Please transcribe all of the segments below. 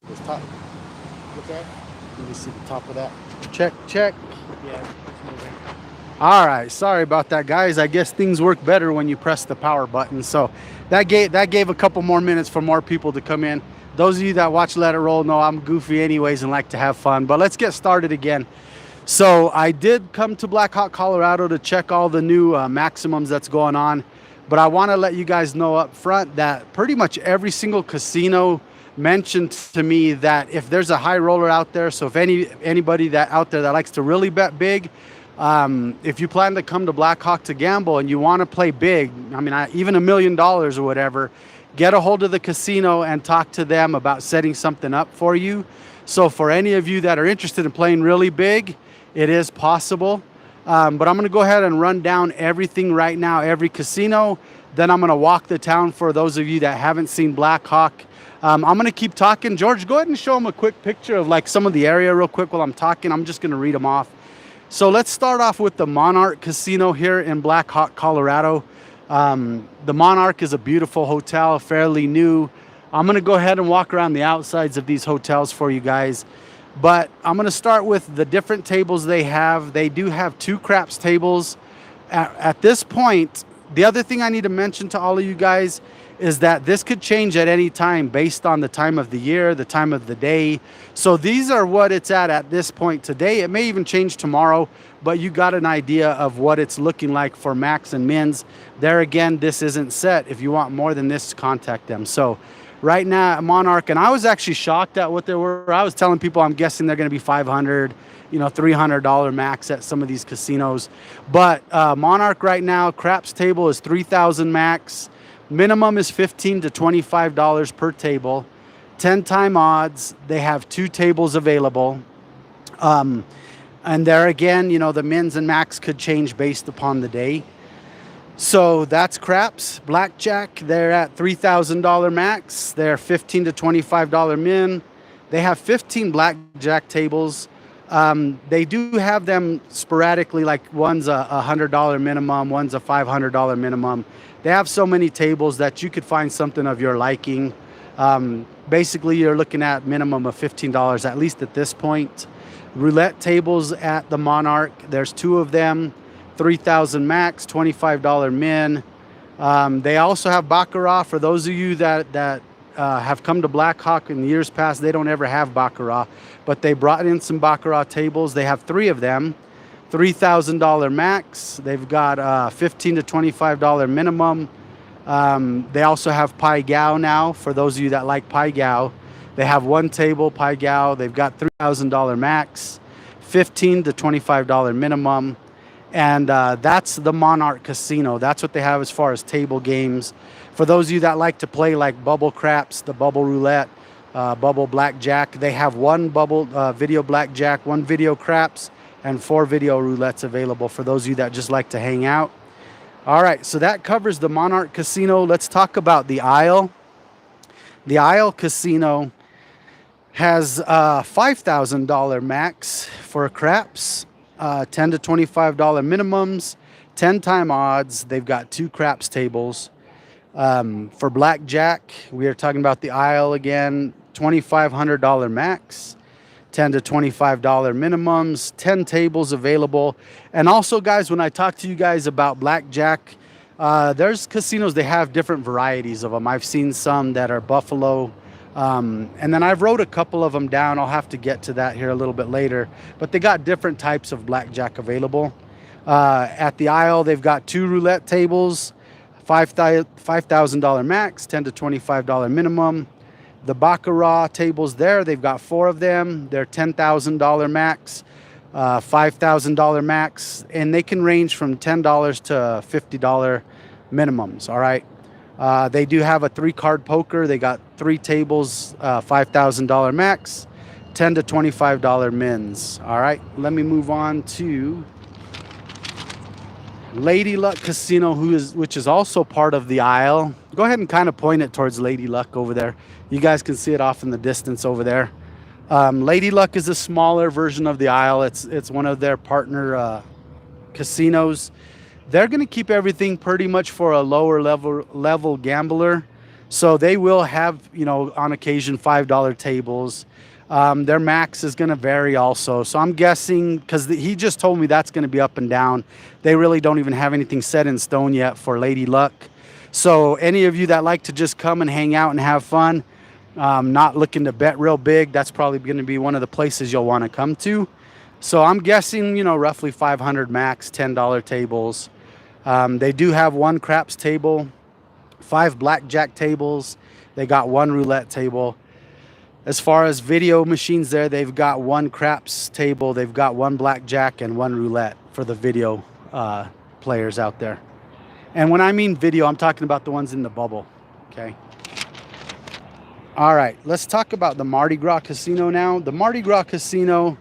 This top. Look at. Let me see the top of that. Check, check. Yeah, it's moving. All right, sorry about that, guys. I guess things work better when you press the power button. So that gave a couple more minutes for more people to come in. Those of you that watch Let It Roll know I'm goofy anyways and like to have fun. But let's get started again. So I did come to Black Hawk, Colorado to check all the new maximums that's going on. But I want to let you guys know up front that pretty much every single casino mentioned to me that if there's a high roller out there, so if anybody that out there that likes to really bet big, if you plan to come to Black Hawk to gamble and you want to play big, I mean, even $1 million or whatever, get a hold of the casino and talk to them about setting something up for you. So for any of you that are interested in playing really big, it is possible. But I'm going to go ahead and run down everything right now, every casino. Then I'm going to walk the town for those of you that haven't seen Black Hawk. I'm going to keep talking. George, go ahead and show them a quick picture of like some of the area real quick while I'm talking. I'm just going to read them off. So let's start off with the Monarch Casino here in Black Hawk, Colorado. The Monarch is a beautiful hotel, fairly new. I'm going to go ahead and walk around the outsides of these hotels for you guys. But I'm going to start with the different tables they have. They do have 2 craps tables. At this point, the other thing I need to mention to all of you guys is that this could change at any time based on the time of the year, the time of the day. So these are what it's at this point today. It may even change tomorrow, but you got an idea of what it's looking like for max and mins. There again, this isn't set. If you want more than this, contact them. So right now at Monarch, and I was actually shocked at what they were. I was telling people I'm guessing they're going to be $500, $300 max at some of these casinos. But Monarch right now, craps table is $3,000 max. Minimum is $15 to $25 per table. 10-time odds. They have 2 tables available. And there again, the mins and max could change based upon the day. So that's craps. Blackjack, they're at $3,000 max. They're $15 to $25 min. They have 15 blackjack tables. They do have them sporadically, like one's a $100 minimum, one's a $500 minimum. They have so many tables that you could find something of your liking. Basically, you're looking at minimum of $15, at least at this point. Roulette tables at the Monarch, there's 2 of them. $3,000 max, $25 min. They also have Baccarat. For those of you that have come to Black Hawk in years past, they don't ever have Baccarat, but they brought in some Baccarat tables. They have 3 of them, $3,000 max. They've got $15 to $25 minimum. They also have Pai Gow now. For those of you that like Pai Gow, they have 1 table, Pai Gow. They've got $3,000 max, $15 to $25 minimum. And that's the Monarch Casino. That's what they have as far as table games. For those of you that like to play like bubble craps, the bubble roulette, bubble blackjack, they have 1 bubble video blackjack, 1 video craps, and 4 video roulettes available for those of you that just like to hang out. All right, so that covers the Monarch Casino. Let's talk about the Isle. The Isle Casino has $5,000 max for craps. $10 to $25 minimums, 10-time odds. They've got 2 craps tables. For blackjack, we are talking about the Isle again, $2,500 max, $10 to $25 minimums, 10 tables available. And also, guys, when I talk to you guys about blackjack, there's casinos, they have different varieties of them. I've seen some that are Buffalo. And then I've wrote a couple of them down. I'll have to get to that here a little bit later. But they got different types of blackjack available. At the Isle, they've got 2 roulette tables, $5,000 max, $10 to $25 minimum. The Baccarat tables there, they've got 4 of them. They're $10,000 max, $5,000 max. And they can range from $10 to $50 minimums, all right? They do have a 3-card poker. They got 3 tables, $5,000 max, $10 to $25 mins. All right, let me move on to Lady Luck Casino, which is also part of the Isle. Go ahead and kind of point it towards Lady Luck over there. You guys can see it off in the distance over there. Lady Luck is a smaller version of the Isle. It's one of their partner casinos. They're going to keep everything pretty much for a lower level gambler. So they will have, on occasion $5 tables. Their max is going to vary also. So I'm guessing, because he just told me that's going to be up and down. They really don't even have anything set in stone yet for Lady Luck. So any of you that like to just come and hang out and have fun, not looking to bet real big, that's probably going to be one of the places you'll want to come to. So I'm guessing, roughly 500 max, $10 tables. They do have one craps table, 5 blackjack tables. They got 1 roulette table. As far as video machines there, they've got 1 craps table, they've got 1 blackjack and 1 roulette for the video players out there. And when I mean video, I'm talking about the ones in the bubble, okay? All right, let's talk about the Mardi Gras Casino now. The Mardi Gras Casino,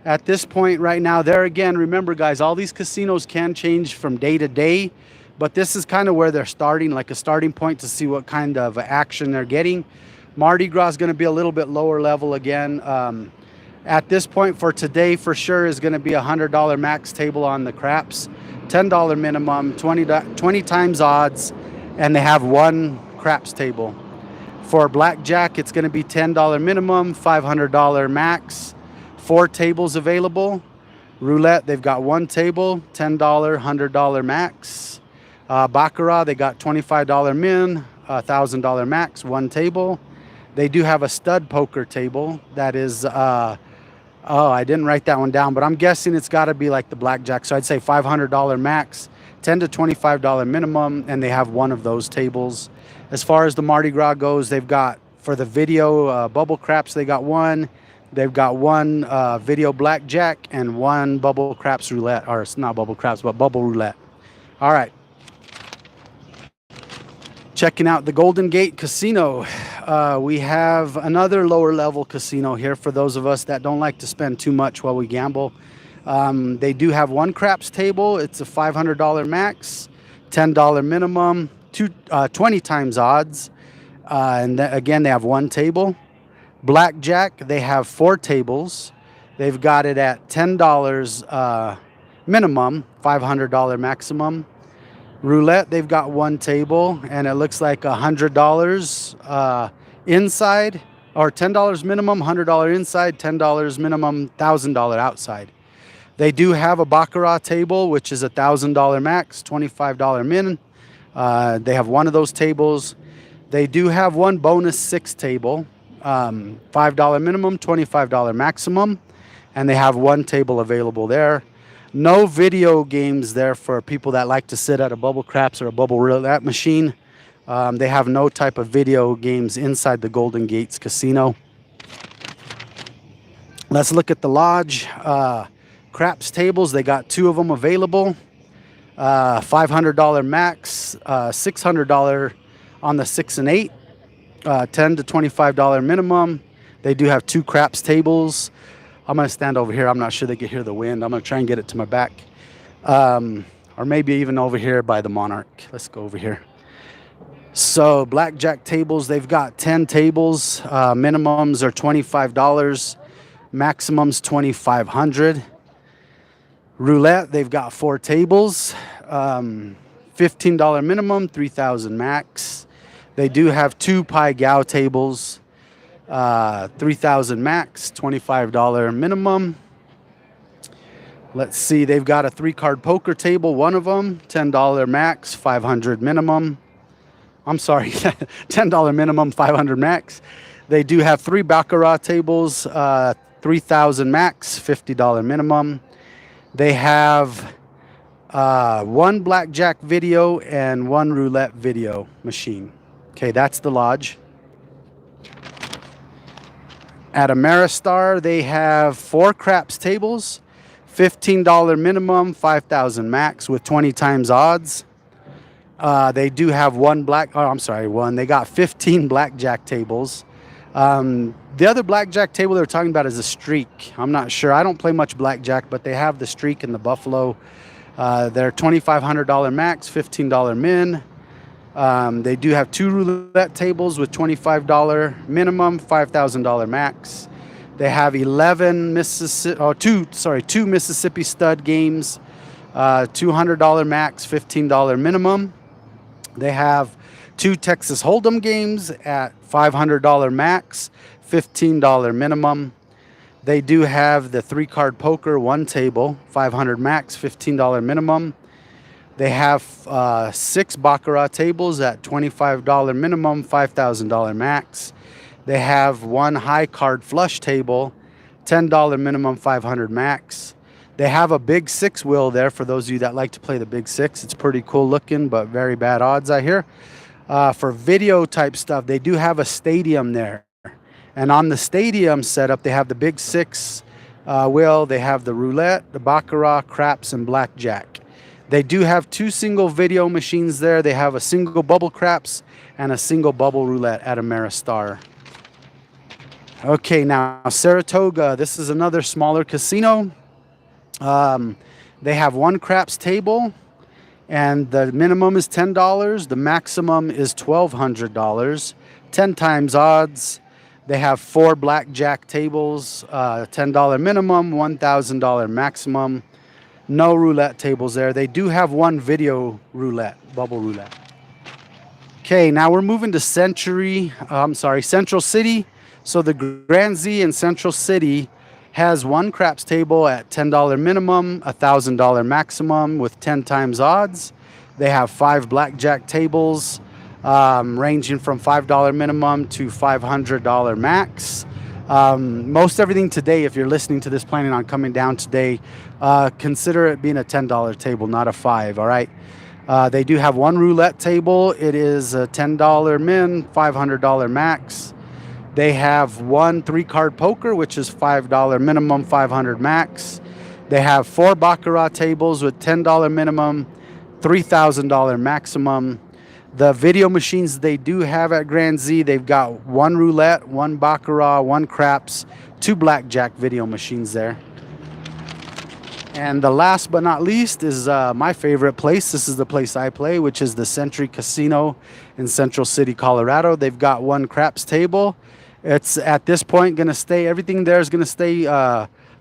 at this point right now, there again, remember guys, all these casinos can change from day to day, but this is kind of where they're starting, like a starting point to see what kind of action they're getting. Mardi Gras is going to be a little bit lower level again. At this point for today, for sure, is going to be a $100 max table on the craps, $10 minimum, 20 times odds, and they have 1 craps table. For blackjack, it's going to be $10 minimum, $500 max, 4 tables available. Roulette, they've got 1 table, $10, $100 max. Baccarat, they got $25 min, $1,000 max, 1 table. They do have a stud poker table that is, oh, I didn't write that one down, but I'm guessing it's got to be like the blackjack. So I'd say $500 max, $10 to $25 minimum, and they have 1 of those tables. As far as the Mardi Gras goes, they've got, for the video bubble craps, they got 1. They've got 1 video blackjack and 1 bubble craps roulette, or it's not bubble craps, but bubble roulette. All right. Checking out the Golden Gate Casino. We have another lower level casino here for those of us that don't like to spend too much while we gamble. They do have 1 craps table. It's a $500 max, $10 minimum, 20 times odds. And again, they have 1 table. Blackjack, they have 4 tables. They've got it at $10 minimum, $500 maximum. Roulette, they've got 1 table, and it looks like $100 inside, or $10 minimum, $100 inside, $10 minimum, $1,000 outside. They do have a baccarat table, which is $1,000 max, $25 min. They have 1 of those tables. They do have 1 bonus 6 table, $5 minimum, $25 maximum, and they have 1 table available there. No video games there for people that like to sit at a bubble craps or a bubble roulette machine. They have no type of video games inside the Golden Gates Casino. Let's look at the lodge. Craps tables, they got 2 of them available. $500 max, $600 on the 6 and 8, $10 to $25 minimum. They do have 2 craps tables. I'm going to stand over here. I'm not sure they can hear the wind. I'm going to try and get it to my back. Or maybe even over here by the Monarch. Let's go over here. So blackjack tables, they've got 10 tables. Minimums are $25. Maximums $2,500. Roulette, they've got 4 tables. $15 minimum, $3,000 max. They do have 2 Pai Gow tables. $3,000 max, $25 minimum. Let's see, they've got a 3-card poker table, 1 of them, $10 max, $500 minimum. I'm sorry, $10 minimum, $500 max. They do have 3 baccarat tables, $3,000 max, $50 minimum. They have 1 blackjack video and 1 roulette video machine. Okay, that's the lodge. At Ameristar, they have 4 craps tables, $15 minimum, $5,000 max with 20 times odds. They do have 1 they got 15 blackjack tables. The other blackjack table they're talking about is a streak. I'm not sure. I don't play much blackjack, but they have the streak and the buffalo. They're $2,500 max, $15 min. They do have 2 roulette tables with $25 minimum, $5,000 max. They have 2 Mississippi stud games, $200 max, $15 minimum. They have 2 Texas Hold'em games at $500 max, $15 minimum. They do have the 3-card poker, 1 table, 500 max, $15 minimum. They have 6 baccarat tables at $25 minimum, $5,000 max. They have 1 high card flush table, $10 minimum, 500 max. They have a big 6 wheel there for those of you that like to play the big 6. It's pretty cool looking, but very bad odds, I hear. For video type stuff, they do have a stadium there. And on the stadium setup, they have the big 6 wheel. They have the roulette, the baccarat, craps, and blackjack. They do have 2 single video machines there. They have a single bubble craps and a single bubble roulette at Ameristar. Okay, now Saratoga. This is another smaller casino. They have 1 craps table, and the minimum is $10. The maximum is $1,200. 10 times odds. They have 4 blackjack tables, $10 minimum, $1,000 maximum. No roulette tables there. They do have 1 video roulette, bubble roulette. Okay, now we're moving to Central City. So the Grand Z in Central City has 1 craps table at $10 minimum, $1,000 maximum with 10 times odds. They have 5 blackjack tables, ranging from $5 minimum to $500 max. Most everything today, if you're listening to this planning on coming down today, consider it being a $10 table, not a 5, all right? They do have 1 roulette table. It is a $10 min, $500 max. They have 1 3-card poker, which is $5 minimum, $500 max. They have 4 baccarat tables with $10 minimum, $3,000 maximum. The video machines they do have at Grand Z, they've got 1 roulette, 1 baccarat, 1 craps, 2 blackjack video machines there. And the last but not least is my favorite place. This is the place I play, which is the Century Casino in Central City, Colorado. They've got 1 craps table. It's at this point going to stay, everything there is going to stay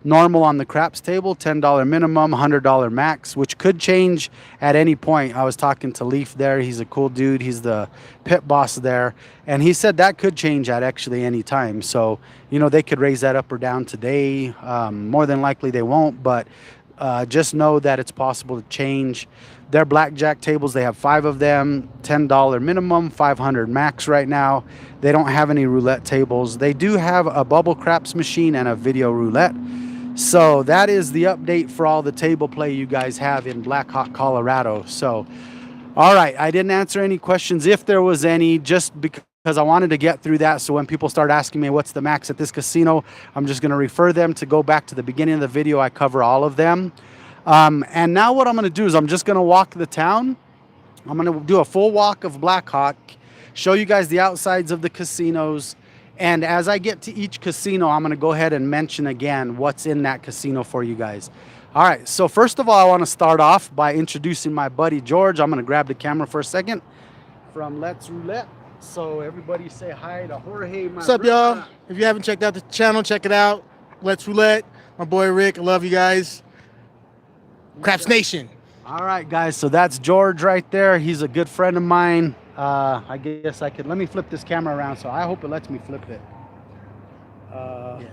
normal on the craps table, $10 minimum, $100 max, which could change at any point. I was talking to Leaf there. He's a cool dude. He's the pit boss there. And he said that could change at actually any time. So, you know, they could raise that up or down today. More than likely they won't, but just know that it's possible to change. Their blackjack tables, they have 5 of them, $10 minimum, $500 max right now. They don't have any roulette tables. They do have a bubble craps machine and a video roulette. So that is the update for all the table play you guys have in Black Hawk, Colorado. So, all right, I didn't answer any questions if there was any, just because I wanted to get through that. So when people start asking me what's the max at this casino, I'm just going to refer them to go back to the beginning of the video. I cover all of them. And now what I'm going to do is I'm just going to walk the town. I'm going to do a full walk of Black Hawk, show you guys the outsides of the casinos. And as I get to each casino, I'm going to go ahead and mention again what's in that casino for you guys. All right, so first of all, I want to start off by introducing my buddy George. I'm going to grab the camera for a second from Let's Roulette. So everybody say hi to Jorge. What's up, y'all? If you haven't checked out the channel, check it out. Let's Roulette. My boy Rick, I love you guys. Craps Nation. All right, guys, so that's George right there. He's a good friend of mine. I guess I could, let me flip this camera around, so I hope it lets me flip it. Yeah.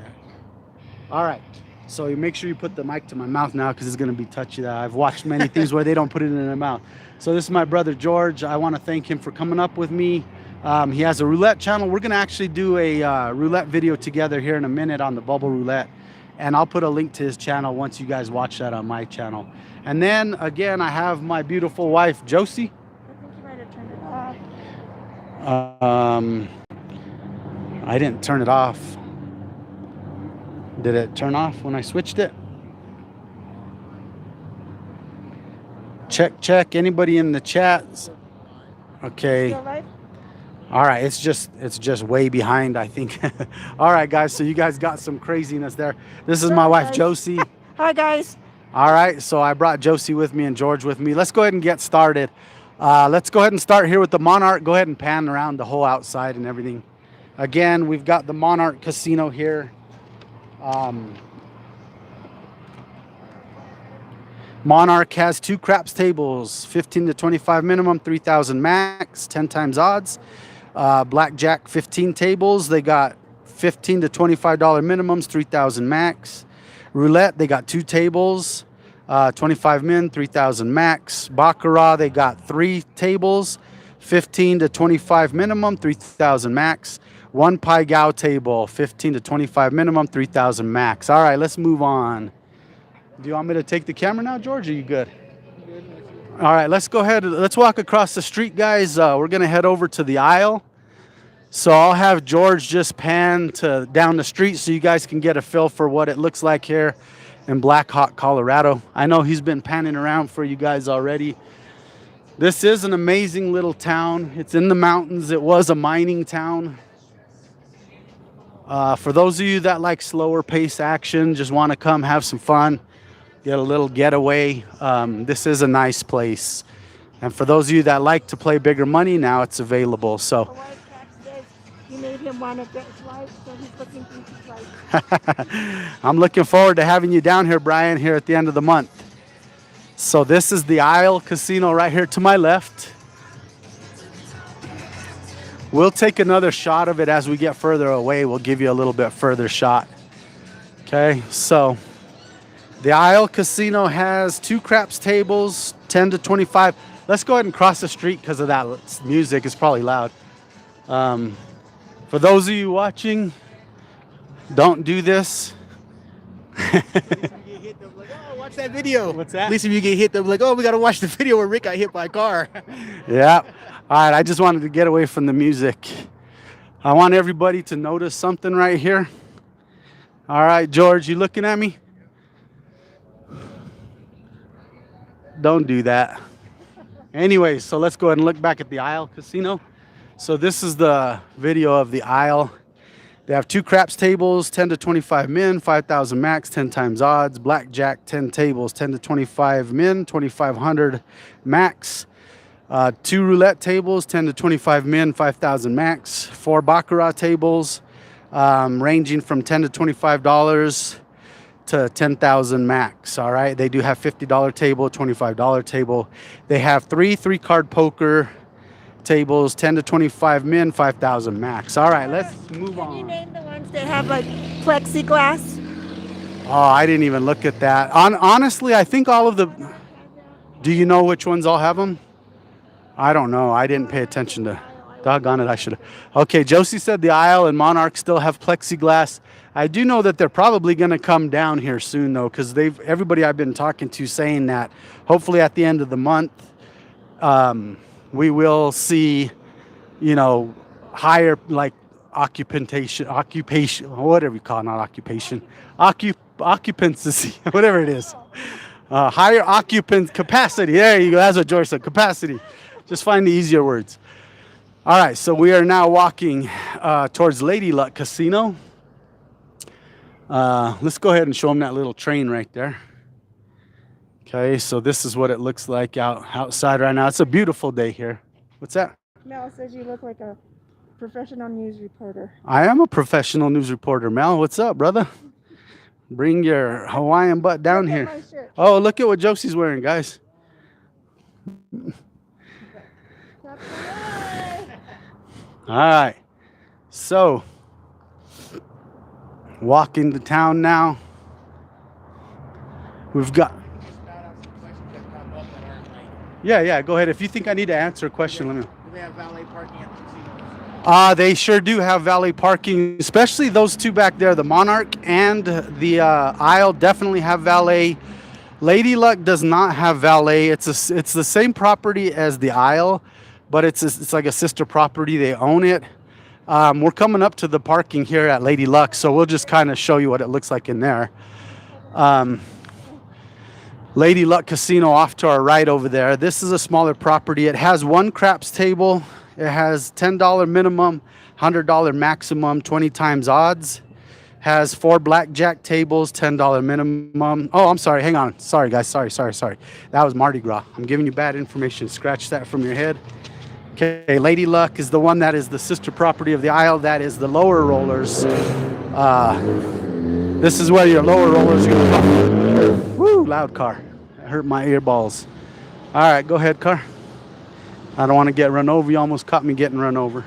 All right, so you make sure you put the mic to my mouth now because it's going to be touchy. I've watched many things where they don't put it in their mouth. So this is my brother George. I want to thank him for coming up with me. He has a roulette channel. We're going to actually do a roulette video together here in a minute on the bubble roulette. And I'll put a link to his channel once you guys watch that on my channel. And then, again, I have my beautiful wife, Josie. I think you might have turned it off. I didn't turn it off. Did it turn off when I switched it? Check, check. Anybody in the chat? Okay. Still live? All right, it's just way behind, I think. All right, guys, so you guys got some craziness there. This is my wife, Josie. Hi, guys. All right, so I brought Josie with me and George with me. Let's go ahead and get started. Let's go ahead and start here with the Monarch. Go ahead and pan around the whole outside and everything. Again, we've got the Monarch Casino Monarch has 2 craps tables, 15 to 25 minimum, 3,000 max, 10 times odds. Blackjack 15 tables, they got 15 to $25 minimums, 3,000 max. Roulette, they got 2 tables, 25 min, 3,000 max. Baccarat, they got 3 tables, 15 to 25 minimum, 3,000 max. 1 Pai Gow table, 15 to 25 minimum, 3,000 max. All right, let's move on. Do you want me to take the camera now, George? Or are you good? All right, let's go ahead. Let's walk across the street, guys. We're going to head over to the aisle. So I'll have George just pan down the street so you guys can get a feel for what it looks like here in Black Hawk, Colorado. I know he's been panning around for you guys already. This is an amazing little town. It's in the mountains. It was a mining town. For those of you that like slower pace action, just want to come have some fun, get a little getaway, this is a nice place. And for those of you that like to play bigger money, now it's available. So The white cat says you made him want to get his wife, so he's looking for his wife. I'm looking forward to having you down here, Brian, here at the end of the month. So this is the Isle Casino right here to my left. We'll take another shot of it as we get further away. We'll give you a little bit further shot. Okay, so the Isle Casino has 2 craps tables, 10 to 25. Let's go ahead and cross the street because of that music. It's probably loud. For those of you watching, don't do this. Watch that video. What's that? At least if you get hit, they'll be like, oh, we got to watch the video where Rick got hit by a car. Yeah. All right, I just wanted to get away from the music. I want everybody to notice something right here. All right, George, you looking at me? Don't do that. Anyway, so let's go ahead and look back at the Isle Casino. So this is the video of the Isle. They have 2 craps tables, 10 to 25 min, 5,000 max, 10 times odds. Blackjack, 10 tables, 10 to 25 min, 2,500 max. 2 roulette tables, 10 to 25 min, 5,000 max. 4 baccarat tables, ranging from $10 to $25 to 10,000 max. All right, they do have $50 table, $25 table. They have 3 3-card poker tables, 10 to 25 min, 5,000 max. All right, let's move Can you on. name the ones that have like plexiglass? Oh, I didn't even look at that. Honestly, I think all of the. Do you know which ones all have them? I don't know. I didn't pay attention to. Doggone it, I should have. Okay, Josie said the Isle and Monarch still have plexiglass. I do know that they're probably going to come down here soon, though, because everybody I've been talking to saying that hopefully at the end of the month, we will see, higher like occupation, whatever you call it, not occupation, occupancy, whatever it is. Higher occupant capacity. There you go. That's what George said. Capacity. Just find the easier words. All right, so we are now walking towards Lady Luck Casino. Let's go ahead and show them that little train right there. Okay, so this is what it looks like outside right now. It's a beautiful day here. What's that? Mel says you look like a professional news reporter. I am a professional news reporter, Mel. What's up, brother? Bring your Hawaiian butt down Look at here. my shirt. Oh, look at what Josie's wearing, guys. All right, so walking to town now. We've got. Yeah, go ahead. If you think I need to answer a question, let me know. Do they have valet parking at the casino? They sure do have valet parking, especially those 2 back there. The Monarch and the Isle definitely have valet. Lady Luck does not have valet. It's the same property as the Isle, but it's like a sister property. They own it. We're coming up to the parking here at Lady Luck, so we'll just kind of show you what it looks like in there. Lady Luck Casino off to our right over there. This is a smaller property. It has 1 craps table. It has $10 minimum, $100 maximum, 20 times odds. Has 4 blackjack tables, $10 minimum. Oh, I'm sorry. Hang on. Sorry, guys. Sorry. That was Mardi Gras. I'm giving you bad information. Scratch that from your head. Okay, Lady Luck is the one that is the sister property of the Isle. That is the lower rollers. This is where your lower rollers are going to come. Woo, loud car. hurt my earballs. All right, go ahead, car. I don't want to get run over. You almost caught me getting run over.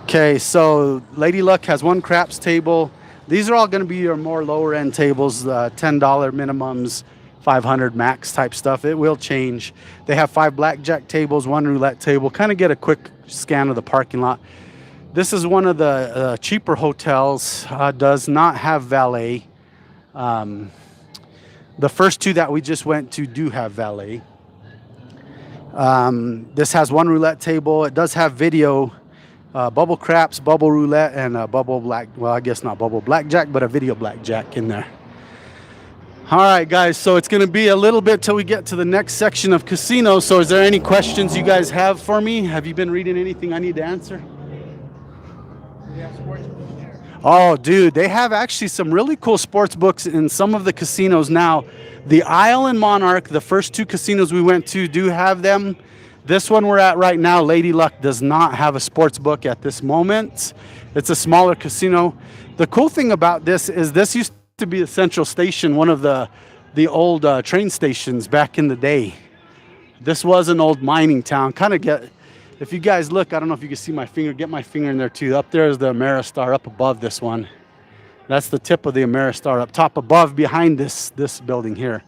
Okay, so Lady Luck has one craps table. These are all going to be your more lower end tables, $10 minimums, 500 max type stuff. It will change. They have 5 blackjack tables, 1 roulette table. Kind of get a quick scan of the parking lot. This is one of the cheaper hotels. Does not have valet. The first 2 that we just went to do have valet. This has 1 roulette table. It does have video. Bubble craps, bubble roulette, and bubble black. Well, I guess not bubble blackjack, but a video blackjack in there. All right, guys. So it's going to be a little bit till we get to the next section of casinos. So, is there any questions you guys have for me? Have you been reading anything I need to answer? Oh, dude, they have actually some really cool sports books in some of the casinos now. The Isle and Monarch, the first 2 casinos we went to, do have them. This one we're at right now, Lady Luck, does not have a sports book at this moment. It's a smaller casino. The cool thing about this is this used to be the Central Station, one of the old train stations back in the day. This was an old mining town. Kind of get, if you guys look, I don't know if you can see my finger. Get my finger in there too. Up there is the Ameristar up above this one. That's the tip of the Ameristar up top above behind this building here.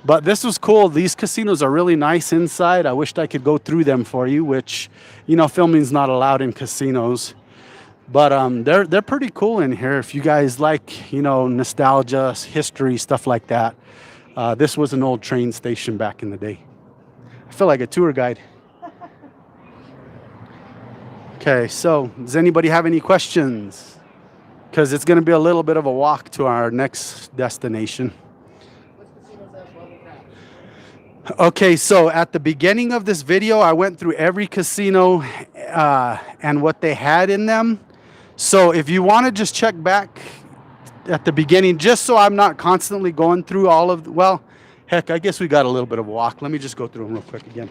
But this was cool. These casinos are really nice inside. I wished I could go through them for you, which, you know, filming's not allowed in casinos. But they're pretty cool in here. If you guys like, you know, nostalgia, history, stuff like that. This was an old train station back in the day. I feel like a tour guide. Okay, so does anybody have any questions? Because it's going to be a little bit of a walk to our next destination. Okay, so at the beginning of this video, I went through every casino and what they had in them. So if you want to just check back at the beginning, just so I'm not constantly going through all of, well, heck, I guess we got a little bit of a walk. Let me just go through them real quick again.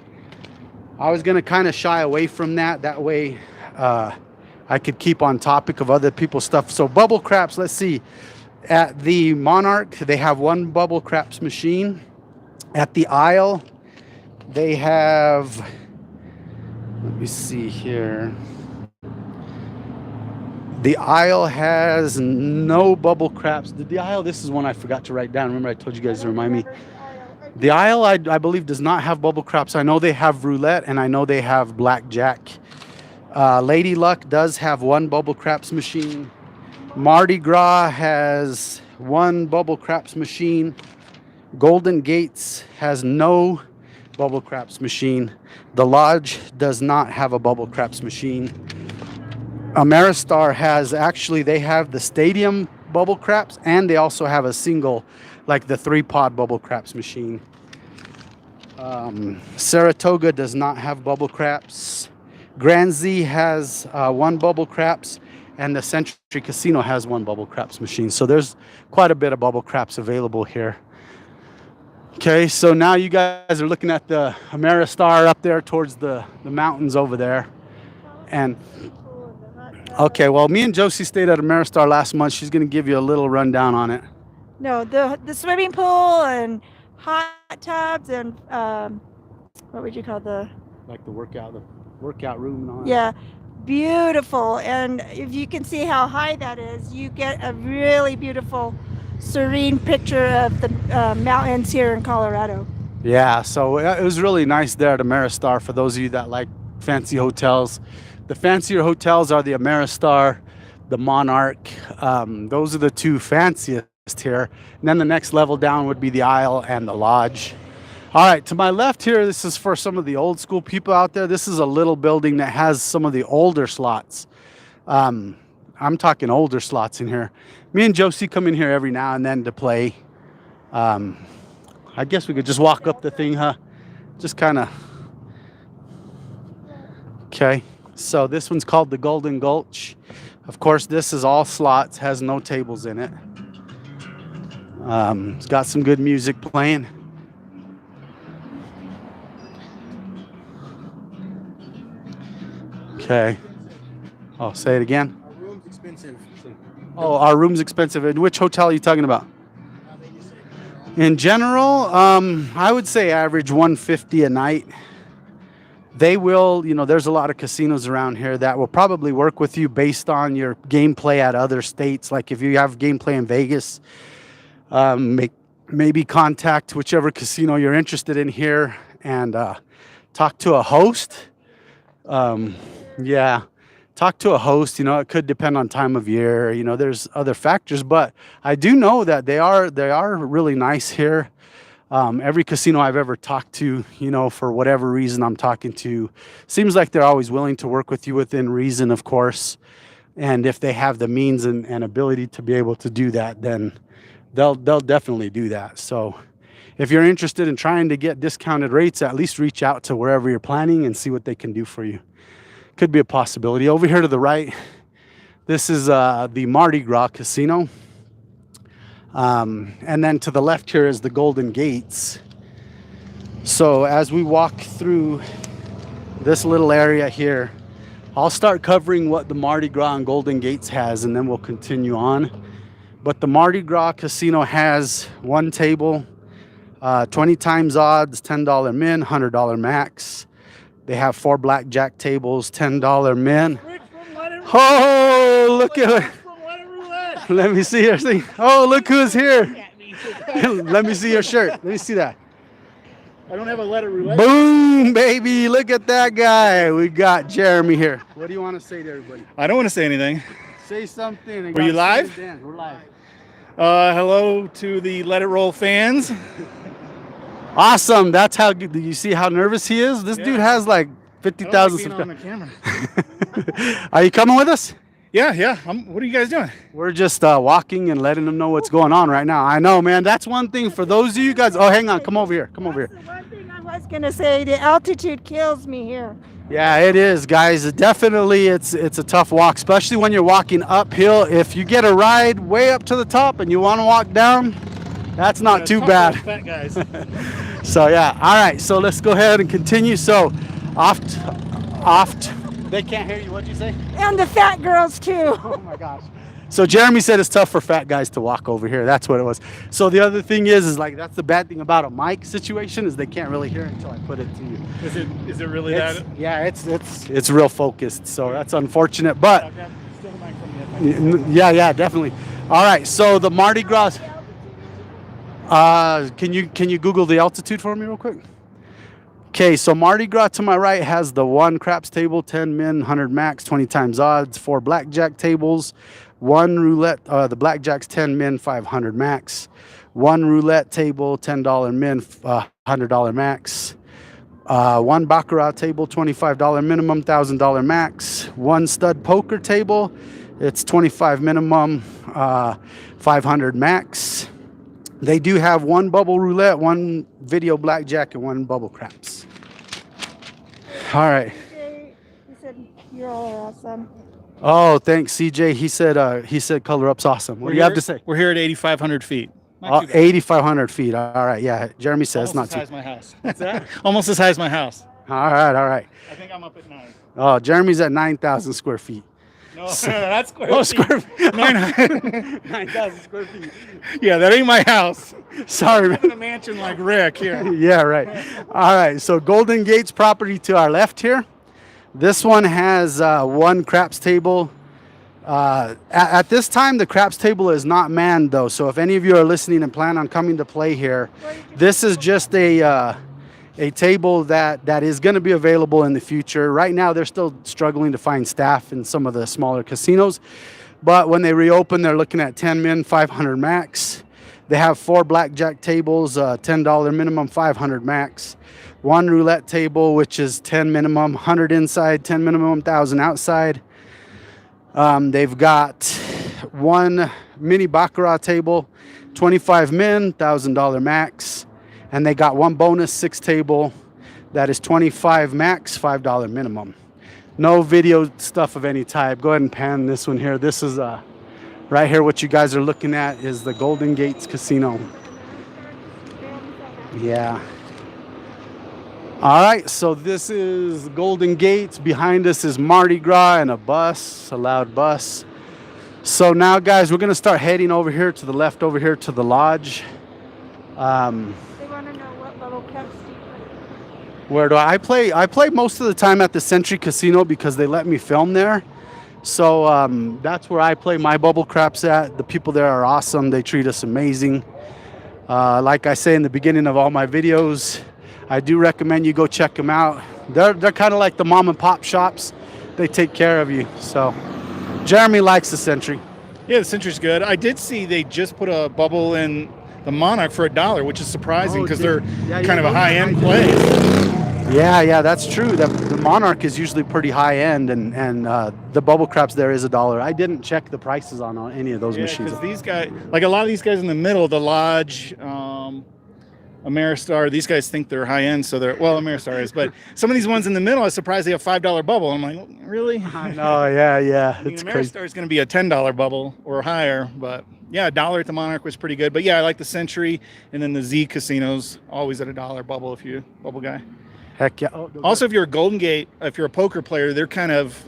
I was going to kind of shy away from that. That way I could keep on topic of other people's stuff. So bubble craps, let's see. At the Monarch, they have 1 bubble craps machine. At the Isle, they have, let me see here. The Isle has no bubble craps. The Isle, this is one I forgot to write down. Remember I told you guys to remind me. The Isle, I believe, does not have bubble craps. I know they have roulette, and I know they have blackjack. Lady Luck does have 1 bubble craps machine. Mardi Gras has 1 bubble craps machine. Golden Gates has no bubble craps machine. The Lodge does not have a bubble craps machine. Ameristar has, actually, they have the stadium bubble craps, and they also have a single, like the 3-pod bubble craps machine. Saratoga does not have bubble craps. Grand Z has 1 bubble craps, and the Century Casino has 1 bubble craps machine. So there's quite a bit of bubble craps available here. Okay, so now you guys are looking at the Ameristar up there towards the mountains over there. And okay, well, me and Josie stayed at Ameristar last month. She's going to give you a little rundown on it. No, the swimming pool and hot tubs and what would you call like the workout room and all that. Yeah, beautiful. And if you can see how high that is, you get a really beautiful, serene picture of the mountains here in Colorado. Yeah, so it was really nice there at Ameristar for those of you that like fancy hotels. The fancier hotels are the Ameristar, the Monarch. Those are the 2 fanciest here. And then the next level down would be the Isle and the Lodge. All right, to my left here, this is for some of the old school people out there. This is a little building that has some of the older slots. I'm talking older slots in here. Me and Josie come in here every now and then to play. I guess we could just walk up the thing, huh? Just kind of. Okay, so this one's called the Golden Gulch. Of course, this is all slots, has no tables in it. It's got some good music playing. Okay. Oh, say it again. Our room's expensive. Oh, our room's expensive. And which hotel are you talking about? In general, I would say average 150 a night. They will, there's a lot of casinos around here that will probably work with you based on your gameplay at other states. Like if you have gameplay in Vegas, maybe contact whichever casino you're interested in here and talk to a host. Yeah, talk to a host. It could depend on time of year. There's other factors, but I do know that they are really nice here. Every casino I've ever talked to, for whatever reason I'm talking to, seems like they're always willing to work with you within reason, of course. And if they have the means and ability to be able to do that, then they'll definitely do that. So if you're interested in trying to get discounted rates, at least reach out to wherever you're planning and see what they can do for you. Could be a possibility. Over here to the right, this is the Mardi Gras Casino. And then to the left here is the Golden Gates. So as we walk through this little area here, I'll start covering what the Mardi Gras and Golden Gates has, and then we'll continue on. But the Mardi Gras Casino has one table, 20 times odds, $10 min, $100 max. They have 4 blackjack tables, $10 min. Oh, look at it. Let me see your thing. Oh, look who's here. Let me see your shirt. Let me see that. I don't have a letter roulette. Boom, baby. Look at that guy. We got Jeremy here. What do you want to say to everybody? I don't want to say anything. Say something. Were you live? We're live. Hello to the Let It Roll fans. Awesome. That's how good. Do you see how nervous he is? This dude has like 50,000 subscribers. Are you coming with us? Yeah. What are you guys doing? We're just walking and letting them know what's going on right now. I know, man. That's one thing for those of you guys. Oh, hang on. Come over here. Come over here. That's the one thing I was going to say. The altitude kills me here. Yeah, it is, guys. Definitely, it's a tough walk, especially when you're walking uphill. If you get a ride way up to the top and you want to walk down, that's not too bad. Fat guys. So yeah, all right. So let's go ahead and continue. So, oft. They can't hear you. What'd you say? And the fat girls, too. Oh my gosh. So Jeremy said it's tough for fat guys to walk over here. That's what it was. So the other thing is like that's the bad thing about a mic situation is they can't really hear it until I put it to you. Is it really that? Yeah, it's real focused. So that's unfortunate, but yeah, definitely. All right. So the Mardi Gras. Can you Google the altitude for me real quick? Okay, so Mardi Gras to my right has the 1 craps table, 10 min, 100 max, 20 times odds, 4 blackjack tables, 1 roulette, the blackjack's 10 min, 500 max, 1 roulette table, $10 min, $100 max, 1 baccarat table, $25 minimum, $1,000 max, 1 stud poker table, it's $25 minimum, $500 max. They do have 1 bubble roulette, 1 video blackjack, and 1 bubble craps. All right. He said, you're all awesome. Oh, thanks, CJ. He said color up's awesome. What do you have to say? We're here at 8,500 feet. 8,500 feet. All right. Yeah. Jeremy says Almost not as too. high as my house. What's that? Almost as high as my house. All right. I think I'm up at 9. Oh, Jeremy's at 9,000 square feet. No, that's square Oh, feet. square feet. 9,000 square feet. Yeah, that ain't my house. Sorry, I man. live in a mansion like Rick here. Yeah, right. All right. So Golden Gates property to our left here. This one has 1 craps table. At this time, the craps table is not manned though. So if any of you are listening and plan on coming to play here, this is just a table that is going to be available in the future. Right now, they're still struggling to find staff in some of the smaller casinos. But when they reopen, they're looking at 10 min, 500 max. They have 4 blackjack tables, $10 minimum, 500 max. 1 roulette table, which is 10 minimum, 100 inside, 10 minimum, 1,000 outside. They've got 1 mini baccarat table, 25 min, $1,000 max. And they got 1 bonus 6 table that is 25 max, $5 minimum. No video stuff of any type. Go ahead and pan this one here. This is right here. What you guys are looking at is the Golden Gates Casino. Yeah. All right. So this is Golden Gates. Behind us is Mardi Gras and a bus, a loud bus. So now, guys, we're going to start heading over here to the left over here to the lodge. They want to know what level cups do you play. Where do I play? I play most of the time at the Century Casino because they let me film there. So that's where I play my bubble craps at. The people there are awesome. They treat us amazing. Like I say in the beginning of all my videos, I do recommend you go check them out. They're kind of like the mom and pop shops. They take care of you. So Jeremy likes the Century. Yeah, the Century's good. I did see they just put a bubble in the Monarch for $1, which is surprising because they're kind of a high-end place. Yeah, that's true. The Monarch is usually pretty high end, and the bubble craps there is $1. I didn't check the prices on any of those machines. Because these guys, like a lot of these guys in the middle, the Lodge, Ameristar, these guys think they're high end, so they're, well, Ameristar is, but some of these ones in the middle, I was surprised they have $5 bubble. I'm like, really? I know, yeah. I mean, It's crazy. Ameristar is going to be a $10 bubble or higher, but yeah, $1 at the Monarch was pretty good. But yeah, I like the Century, and then the Z casinos, always at $1 bubble if you bubble guy. Heck yeah. Also, if you're a Golden Gate, if you're a poker player, they're kind of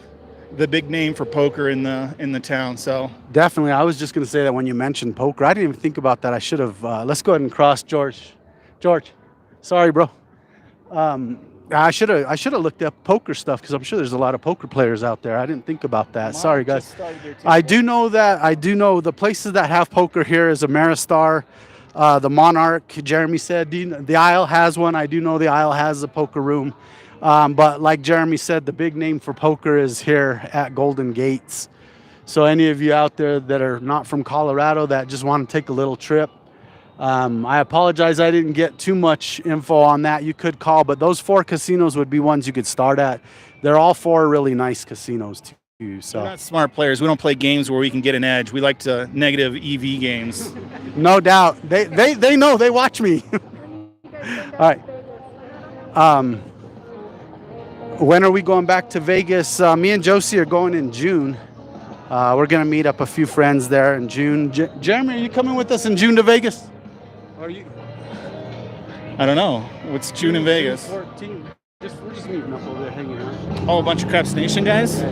the big name for poker in the town. So Definitely. I was just going to say that when you mentioned poker, I didn't even think about that. I should have. Let's go ahead and cross George. George, sorry, bro. I should have looked up poker stuff because I'm sure there's a lot of poker players out there. I didn't think about that. Sorry, guys. I do know the places that have poker here is Ameristar, the Monarch. Jeremy said the Isle has one. I do know the Isle has a poker room. But like Jeremy said, the big name for poker is here at Golden Gates. So any of you out there that are not from Colorado that just want to take a little trip, I apologize I didn't get too much info on that. You could call, but those 4 casinos would be ones you could start at. They're all 4 really nice casinos too. So we're not smart players. We don't play games where we can get an edge. We like to negative EV games. No doubt. They know. They watch me. All right. When are we going back to Vegas? Me and Josie are going in June. We're going to meet up a few friends there in June. Jeremy, are you coming with us in June to Vegas? Or are you? I don't know. What's June in Vegas? 14. We're just meeting up over there, hanging out. Oh, a bunch of Craps Nation guys?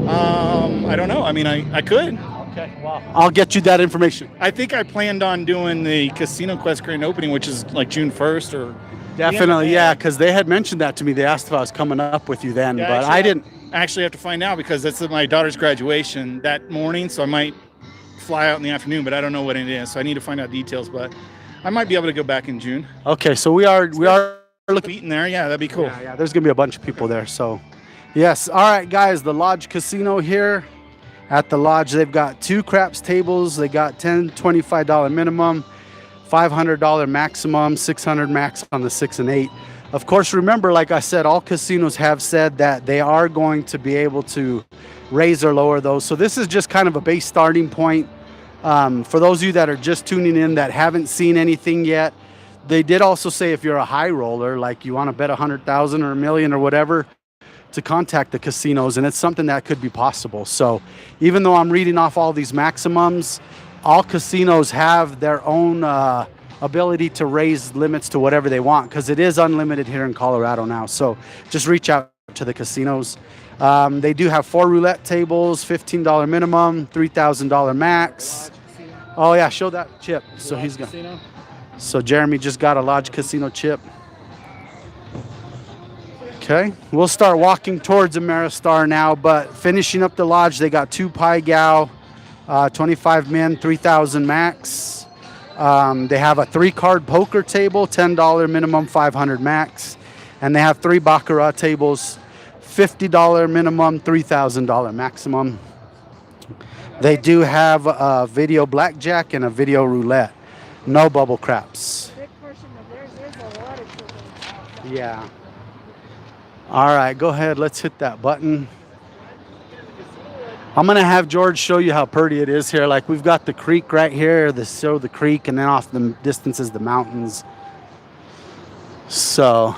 I don't know. I mean, I could. Okay, wow. I'll get you that information. I think I planned on doing the Casino Quest grand opening, which is like June 1st or... Definitely, yeah, because they had mentioned that to me. They asked if I was coming up with you then, but I didn't. I actually have to find out because that's my daughter's graduation that morning, so I might fly out in the afternoon, but I don't know what it is, so I need to find out details, but I might be able to go back in June. Okay, so we are looking there. Yeah, that'd be cool. Yeah, there's going to be a bunch of people there, so yes. All right, guys, the Lodge Casino here. At the Lodge, they've got 2 craps tables. They got $10, $25 minimum. $500 maximum, $600 max on the 6 and 8. Of course, remember, like I said, all casinos have said that they are going to be able to raise or lower those. So this is just kind of a base starting point. For those of you that are just tuning in that haven't seen anything yet, they did also say if you're a high roller, like you want to bet 100,000 or $1 million or whatever, to contact the casinos, and it's something that could be possible. So even though I'm reading off all these maximums, all casinos have their own ability to raise limits to whatever they want because it is unlimited here in Colorado now. So just reach out to the casinos. They do have 4 roulette tables, $15 minimum, $3,000 max. Oh yeah, show that chip. So he's going. So Jeremy just got a Lodge Casino chip. Okay, we'll start walking towards Ameristar now, but finishing up the Lodge, they got 2 Pai Gow. 25 min, 3,000 max. They have a 3-card poker table, $10 minimum, 500 max. And they have 3 Baccarat tables, $50 minimum, $3,000 maximum. They do have a video blackjack and a video roulette. No bubble craps. Big portion of theirs is a lot of children. Yeah. All right, go ahead. Let's hit that button. I'm going to have George show you how pretty it is here. Like we've got the creek right here, the creek, and then off the distance is the mountains. So,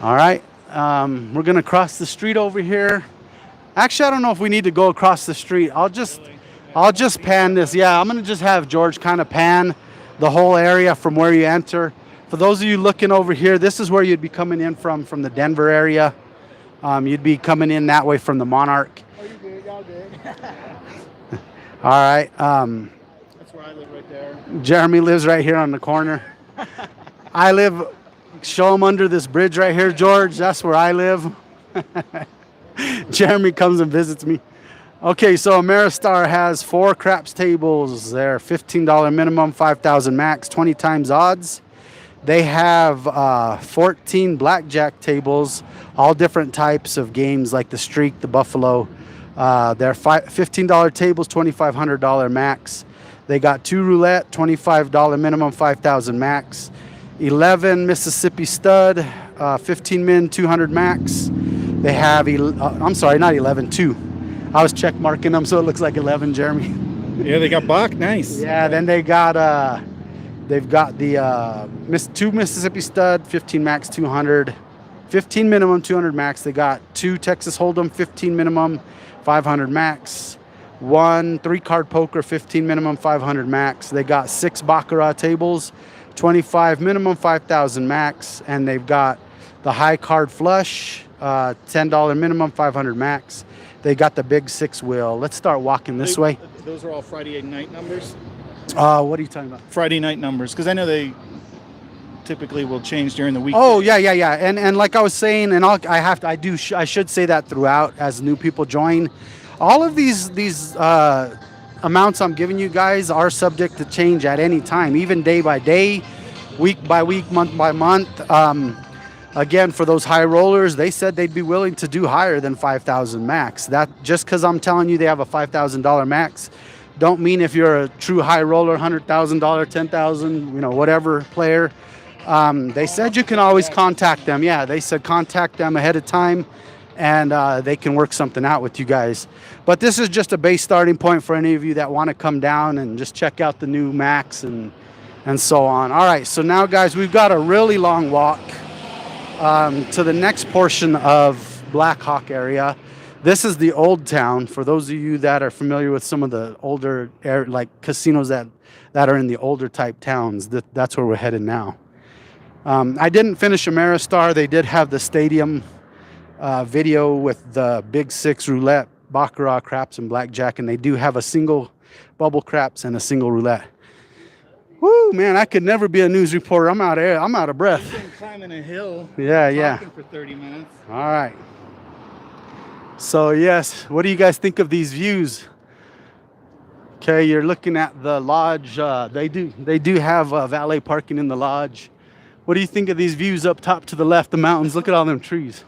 all right, we're going to cross the street over here. Actually, I don't know if we need to go across the street. I'll just pan this. Yeah, I'm going to just have George kind of pan the whole area from where you enter. For those of you looking over here, this is where you'd be coming in from the Denver area. You'd be coming in that way from the Monarch. Oh, you good. Y'all good. All right. That's where I live right there. Jeremy lives right here on the corner. I live, show him under this bridge right here, George. That's where I live. Jeremy comes and visits me. Okay, so Ameristar has 4 craps tables. They're $15 minimum, 5,000 max, 20 times odds. They have 14 blackjack tables, all different types of games like the Streak, the Buffalo. They're $15 tables, $2,500 max. They got 2 roulette, $25 minimum, 5,000 max. 11 Mississippi stud, 15 min, 200 max. They have, I'm sorry, not 11, 2. I was check marking them so it looks like 11, Jeremy. Yeah, they got Bach. Nice. Yeah, then they've got the 2 Mississippi stud, 15 max, 200, 15 minimum, 200 max. They got 2 Texas Hold'em, 15 minimum, 500 max. 1 3-card poker, 15 minimum, 500 max. They got 6 baccarat tables, 25 minimum, 5,000 max, and they've got the high card flush, $10 minimum, 500 max. They got the big 6 wheel. Let's start walking this way. Those are all Friday night numbers. What are you talking about? Friday night numbers, because I know they typically will change during the week. Oh yeah. And like I was saying, and I should say that throughout as new people join. All of these amounts I'm giving you guys are subject to change at any time, even day by day, week by week, month by month. Again, for those high rollers, they said they'd be willing to do higher than 5,000 max. That just because I'm telling you they have a $5,000 max, don't mean if you're a true high roller, $100,000, $10,000, whatever player. They said you can always contact them. Yeah, they said contact them ahead of time, and they can work something out with you guys. But this is just a base starting point for any of you that want to come down and just check out the new max and so on. All right, so now guys, we've got a really long walk to the next portion of Black Hawk area. This is the old town. For those of you that are familiar with some of the older casinos that are in the older type towns, that's where we're headed now. I didn't finish Ameristar. They did have the stadium video with the big 6 roulette, baccarat, craps, and blackjack, and they do have a single bubble craps and a single roulette. Woo, man, I could never be a news reporter. I'm out of breath. You've been climbing a hill. Yeah. Talking for 30 minutes. All right. So yes, what do you guys think of these views? Okay, you're looking at the lodge. They do have valet parking in the lodge. What do you think of these views up top to the left, the mountains? Look at all them trees.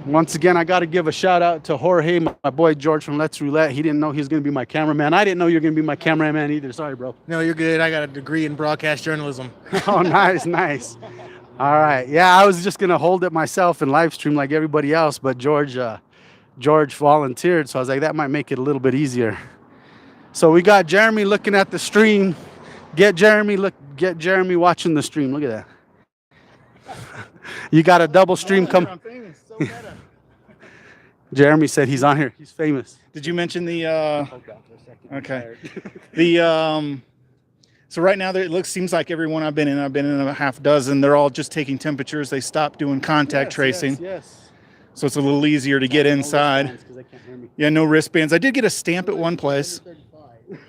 Once again, I got to give a shout out to Jorge, my boy George from Let's Roulette. He didn't know he was going to be my cameraman. I didn't know you were going to be my cameraman either. Sorry, bro. No, you're good. I got a degree in broadcast journalism. Oh, nice. All right. Yeah, I was just going to hold it myself and live stream like everybody else, but George volunteered, so I was like, that might make it a little bit easier. So we got Jeremy looking at the stream. Get Jeremy watching the stream. Look at that. You got a double stream coming. Jeremy said he's on here. He's famous. Did you mention the okay. So right now seems like everyone I've been in a half dozen, they're all just taking temperatures. They stopped doing contact tracing. Yes. So it's a little easier to get inside. Yeah, no wristbands. I did get a stamp at one place.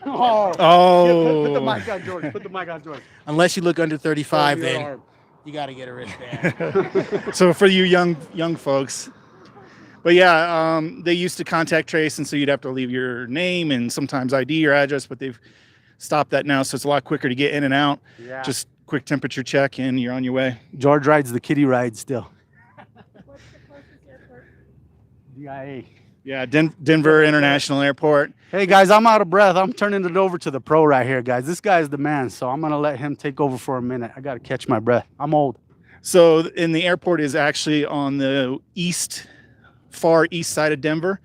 Oh. Put the mic on, George. Put the mic on, George. Unless you look under 35, then you got to get a wristband. So for you young folks. But yeah, they used to contact trace, and so you'd have to leave your name and sometimes ID or address, but they've stopped that now, so it's a lot quicker to get in and out. Yeah. Just quick temperature check, and you're on your way. George rides the kiddie ride still. What's the closest airport? DIA. Yeah, Denver International Airport. Hey guys, I'm out of breath. I'm turning it over to the pro right here, guys. This guy's the man, so I'm gonna let him take over for a minute. I gotta catch my breath. I'm old. So, and the airport is actually on the far east side of Denver.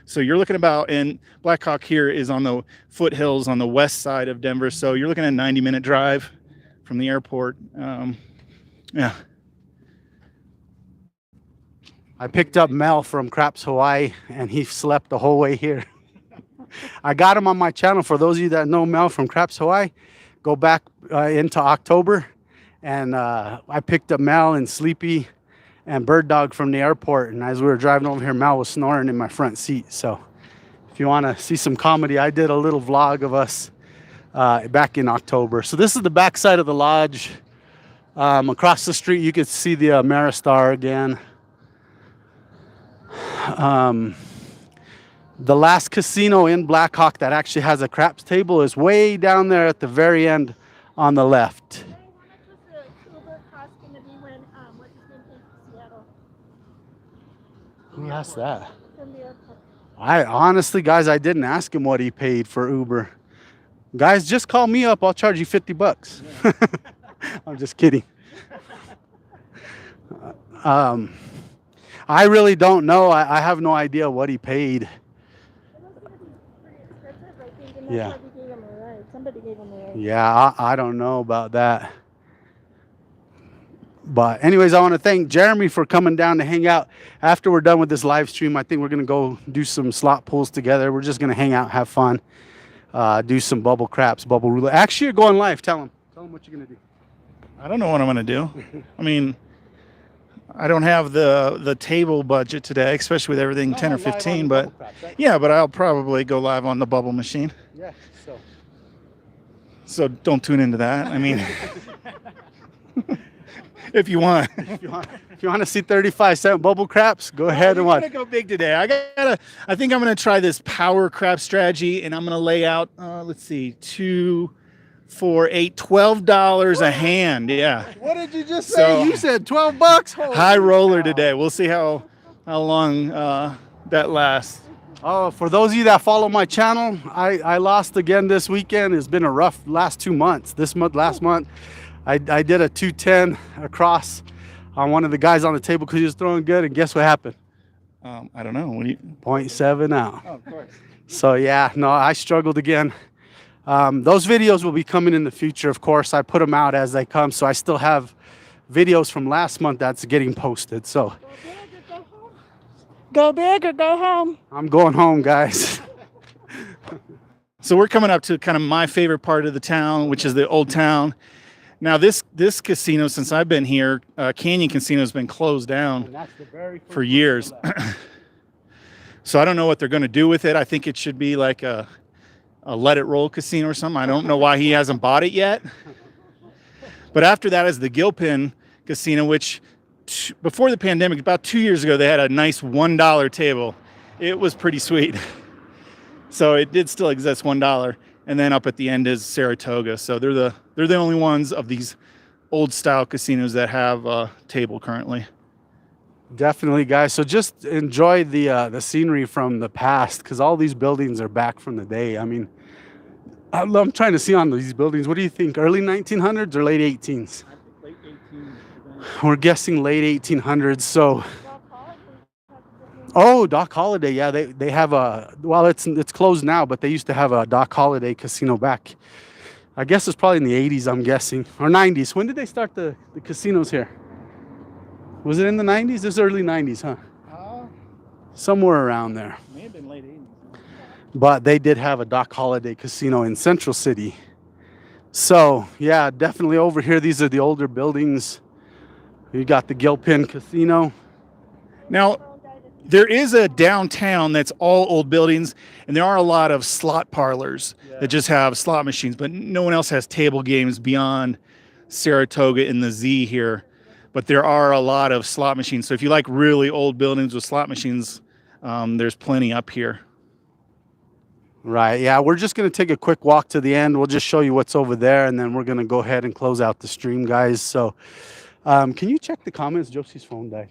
So you're looking about, and Black Hawk here is on the foothills on the west side of Denver. So you're looking at a 90-minute drive from the airport. Yeah. I picked up Mel from Craps Hawaii, and he slept the whole way here. I got him on my channel. For those of you that know Mel from Craps Hawaii, go back into October, and I picked up Mel and Sleepy and Bird Dog from the airport. And as we were driving over here, Mal was snoring in my front seat. So if you want to see some comedy, I did a little vlog of us back in October. So this is the back side of the lodge. Across the street, you can see the Ameristar again. The last casino in Blackhawk that actually has a craps table is way down there at the very end on the left. Who asked that? I honestly, guys, I didn't ask him what he paid for Uber. Guys, just call me up. I'll charge you $50. I'm just kidding. I really don't know. I have no idea what he paid. Yeah. Somebody gave him a ride. Yeah, I don't know about that. But anyways, I want to thank Jeremy for coming down to hang out. After we're done with this live stream, I think we're going to go do some slot pulls together. We're just going to hang out, have fun, do some bubble craps, bubble roulette. Actually, you're going live. Tell them what you're going to do. I don't know what I'm going to do. I mean, I don't have the table budget today, especially with everything 10 or 15, but yeah, but I'll probably go live on the bubble machine. Yeah, So don't tune into that. I mean, if you want. If you want to see 35-cent bubble craps, go ahead and watch. I'm gonna go big today. I think I'm gonna try this power crap strategy, and I'm gonna lay out. Let's see, 2, 4, 8, $12 a hand. Yeah. What did you just say? So, you said $12. Holy high roller cow. today. We'll see how long that lasts. Oh, for those of you that follow my channel, I lost again this weekend. It's been a rough last 2 months. Last month, I did a 210 across on one of the guys on the table because he was throwing good, and guess what happened? I don't know. What do you? 0.7 out. Oh, of course. So yeah, no, I struggled again. Those videos will be coming in the future, of course. I put them out as they come, so I still have videos from last month that's getting posted. So Go big or go home. I'm going home, guys. So we're coming up to kind of my favorite part of the town, which is the old town. Now this casino, since I've been here, Canyon Casino has been closed down for years. So I don't know what they're going to do with it. I think it should be like a let it roll casino or something. I don't know why he hasn't bought it yet. But after that is the Gilpin Casino, which before the pandemic, about 2 years ago, they had a nice $1 table. It was pretty sweet. So it did still exist, $1. And then up at the end is Saratoga. So they're the only ones of these old style casinos that have a table currently. Definitely, guys. So just enjoy the scenery from the past, because all these buildings are back from the day. I mean, I'm trying to see on these buildings. What do you think? Early 1900s or late 18s? Late 18s. We're guessing late 1800s. So, oh, Doc Holliday. Yeah, they have a, well, it's closed now, but they used to have a Doc Holliday casino back. I guess it's probably in the 80s, I'm guessing, or 90s. When did they start the casinos here? Was it in the 90s? This is early 90s, huh? Somewhere around there. May have been late 80s. But they did have a Doc Holliday casino in Central City. So, yeah, definitely over here, these are the older buildings. You got the Gilpin Casino. Now, there is a downtown that's all old buildings, and there are a lot of slot parlors that just have slot machines, but no one else has table games beyond Saratoga and the Z here. But there are a lot of slot machines. So if you like really old buildings with slot machines, there's plenty up here. Right, yeah, we're just going to take a quick walk to the end. We'll just show you what's over there, and then we're going to go ahead and close out the stream, guys. So can you check the comments? Josie's phone died.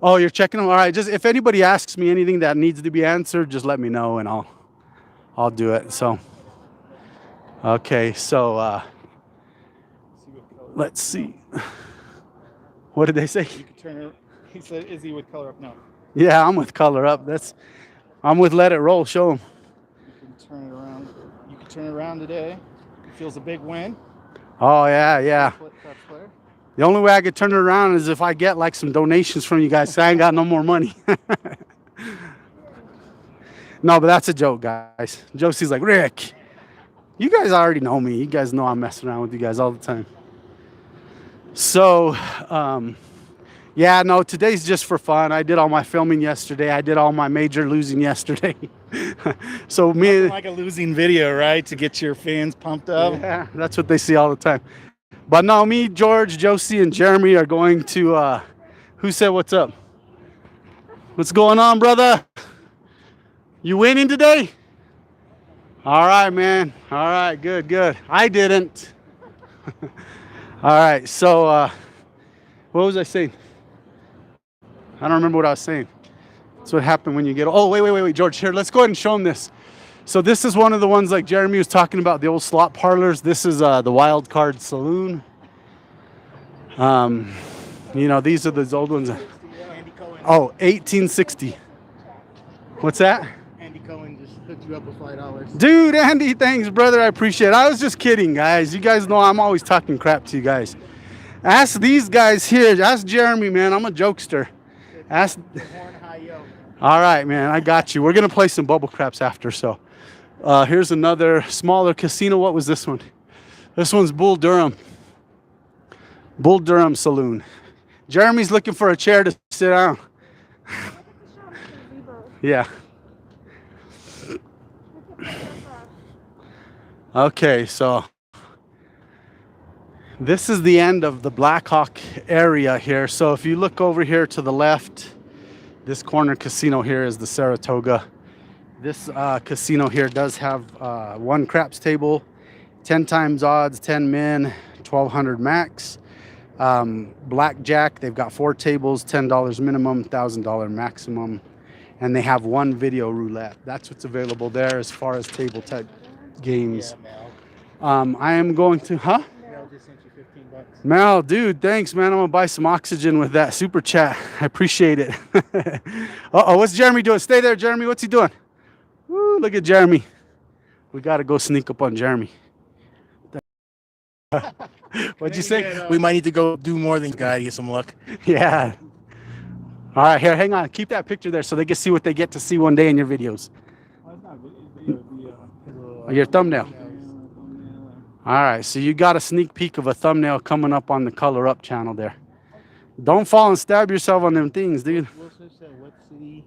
Oh, you're checking them? All right, just if anybody asks me anything that needs to be answered, just let me know, and I'll do it. So, okay, so let's see. What did they say? You can turn it. He said, "Is he with color up?" No. Yeah, I'm with color up. I'm with let it roll. Show them. You can turn it around. You can turn it around today. It feels a big win. Oh yeah. That's clear. The only way I could turn it around is if I get like some donations from you guys. So I ain't got no more money. No, but that's a joke, guys. Josie's like, Rick, you guys already know me. You guys know I'm messing around with you guys all the time. So, Yeah, no, today's just for fun. I did all my filming yesterday. I did all my major losing yesterday. So me, Nothing like a losing video, right? To get your fans pumped up. yeah, that's what they see all the time. But no, me, George, Josie, and Jeremy are going to. Who said what's up? What's going on, brother? You winning today? All right, man. All right, good, good. I didn't. All right, so what was I saying? I don't remember what I was saying. That's what happened when you get. Oh, wait, George. Here, let's go ahead and show him this. So this is one of the ones like Jeremy was talking about, the old slot parlors. This is the Wild Card Saloon. You know, these are those old ones. Oh, 1860. What's that? Andy Cohen just hooked you up with $5. Dude, Andy, thanks, brother. I appreciate it. I was just kidding, guys. You guys know I'm always talking crap to you guys. Ask these guys here. Ask Jeremy, man. I'm a jokester. Ask. All right, man. I got you. We're going to play some bubble craps after. So here's another smaller casino. What was this one? This one's Bull Durham. Bull Durham Saloon. Jeremy's looking for a chair to sit down. Yeah. Okay, so this is the end of the Blackhawk area here. So if you look over here to the left, this corner casino here is the Saratoga. This casino here does have one craps table, 10 times odds, 10 min, 1200 max. Blackjack, they've got 4 tables, $10 minimum, $1,000 maximum. And they have one video roulette. That's what's available there as far as table type games. I am going to, Mel just sent you $15. Mel, dude, thanks, man. I'm gonna buy some oxygen with that super chat. I appreciate it. Uh-oh, what's Jeremy doing? Stay there, Jeremy. What's he doing? Woo, look at Jeremy. We gotta go sneak up on Jeremy. What'd you say? We might need to go do more than guy to get some luck. Yeah. All right, here, hang on. Keep that picture there so they can see what they get to see one day in your videos. Your thumbnail. All right, so you got a sneak peek of a thumbnail coming up on the Color Up channel there. Don't fall and stab yourself on them things, dude. Wilson said, what city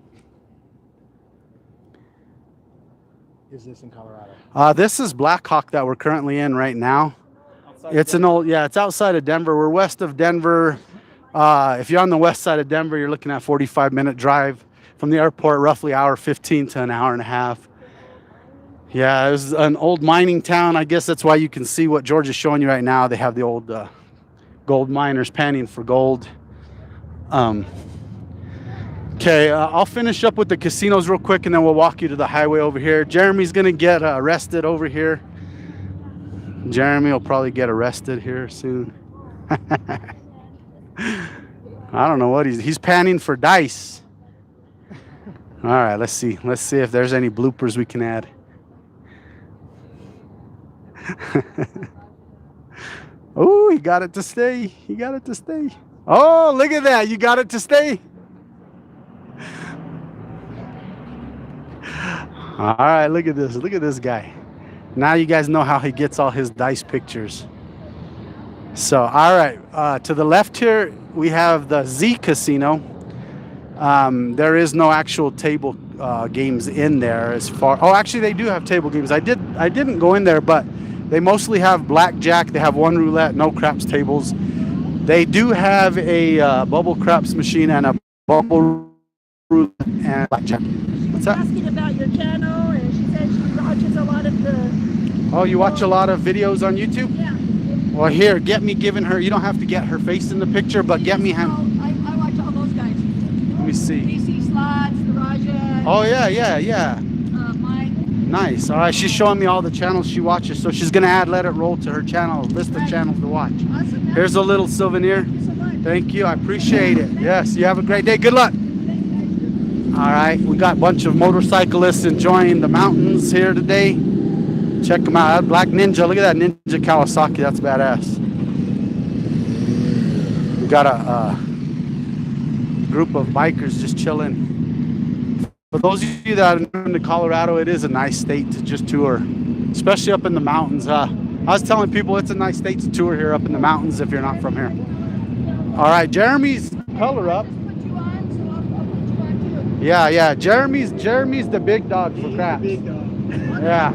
is this in Colorado? This is Blackhawk that we're currently in right now. It's an old, yeah, it's outside of Denver. We're west of Denver. If you're on the west side of Denver, you're looking at 45-minute drive from the airport, roughly hour 15 to an hour and a half. Yeah, it was an old mining town. I guess that's why you can see what George is showing you right now. They have the old gold miners panning for gold. Okay, I'll finish up with the casinos real quick, and then we'll walk you to the highway over here. Jeremy's going to get arrested over here. Jeremy will probably get arrested here soon. I don't know what he's panning for dice. All right, let's see if there's any bloopers we can add. Oh, he got it to stay. He got it to stay. Oh, look at that. You got it to stay. All right, look at this. Look at this guy. Now you guys know how he gets all his dice pictures. So, all right, to the left here, we have the Z Casino. There is no actual table games in there as far. Oh, actually, they do have table games. I didn't go in there, but they mostly have blackjack. They have one roulette, no craps tables. They do have a bubble craps machine and a bubble roulette and blackjack. What's that? Asking about your channel, and she said she watches a lot of the. Oh, you watch a lot of videos on YouTube? Yeah. Well, here, get me giving her. You don't have to get her face in the picture, but get me. I watch all those guys. Let me see. DC Slots, the Raja. Oh yeah. Mike. Nice. All right, she's showing me all the channels she watches, so she's gonna add Let It Roll to her channel, list of channels to watch. Awesome. Here's a little souvenir. Thank you so much. Thank you. I appreciate it. Yes. You have a great day. Good luck. All right, we got a bunch of motorcyclists enjoying the mountains here today. Check them out. That Black Ninja. Look at that Ninja Kawasaki. That's badass. We got a group of bikers just chilling. For those of you that are new to Colorado, it is a nice state to just tour, especially up in the mountains. I was telling people it's a nice state to tour here up in the mountains if you're not from here. All right, Jeremy's color up. Just put you on, so I'll put you on too. Yeah. Jeremy's the big dog for craps. Big dog. Yeah.